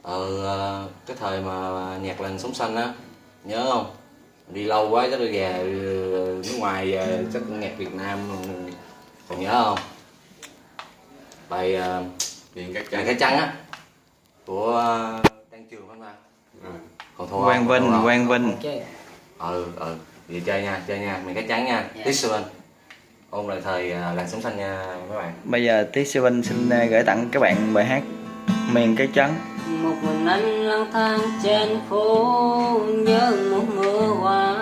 Cái thời mà nhạc làng Sống Xanh á, nhớ không? Đi lâu quá chắc đi về nước ngoài về chắc cũng nhạc Việt Nam còn nhớ không? Bài Điện Cái Đàn Trắng. Cái Trắng á của Đan Trường phải không ta? Còn thua Quang Vinh, Quang Vinh. Vậy chơi nha, Miền Cái Trắng nha. Tiết Xuân ôn lại thời làng Sống Xanh nha các bạn. Bây giờ Tiết Siêu Vinh xin gửi tặng các bạn bài hát Miền Cái Trắng. Một mình anh lang thang trên phố nhớ một mưa hoa,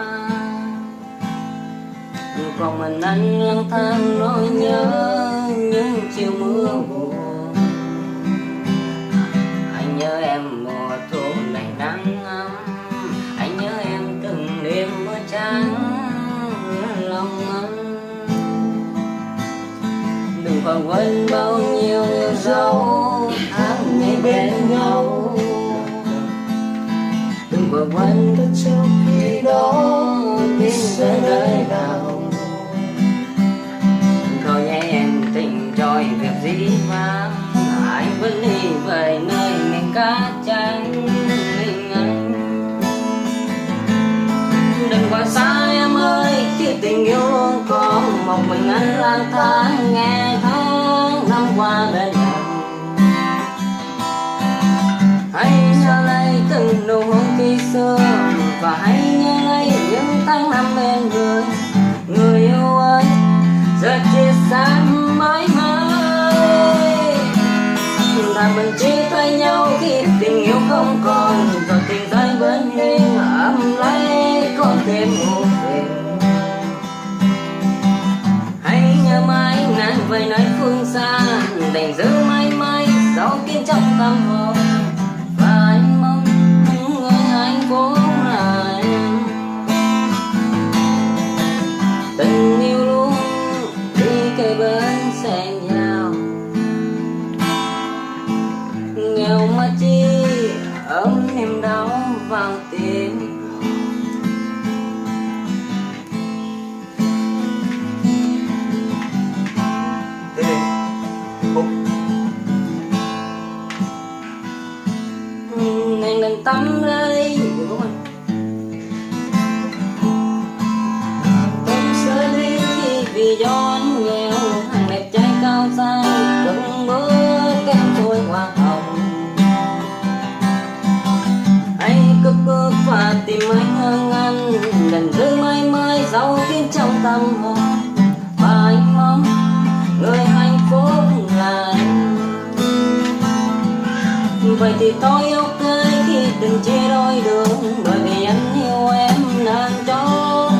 còn mình anh lang thang nỗi nhớ những chiều mưa buồn. Anh nhớ em mùa thu lạnh nắng ấm, anh nhớ em từng đêm mưa trắng lòng anh. Đừng còn quên bao nhiêu yêu dấu tháng ngày bên nhau, đừng còn quên tất sau khi đó biết sẽ nơi nào. Thôi nhé em tình trôi việc gì mà anh vẫn đi về nơi miền Cá Trắng mình anh. Đừng quá xa em ơi, khi tình yêu luôn còn một mình anh lang thang nghe tháng năm qua bên nhau. Hãy nhớ lấy từng nụ hôn khi xưa, và hãy nhớ lấy những tháng năm bên người. Người yêu ơi, giờ chia xa mãi mãi. Ta mình chia tay nhau khi tình yêu không còn, rồi tình rơi bên đêm ấm lấy có thêm một tình. Hãy nhớ mãi ngàn về nơi phương xa, đành giữ mãi mãi dấu kín trong tâm hồn. Và anh mong người hạnh phúc lại tình yêu luôn đi cây bên xen nhau. Nghèo mà chi ấm niềm đau vào tim. Anh đừng tắm ra đi tâm sẽ đi khi vì do anh nghèo. Hàng đẹp trai cao sang cơn mưa kém tôi hoa hồng. Anh cứ bước và tìm anh hơn anh, đành giữ mãi mãi dấu kín trong tâm hồn. Và anh mong người hạnh phúc là anh. Vậy thì tôi ok khi từng chia đôi đường, bởi vì anh yêu em nên chốn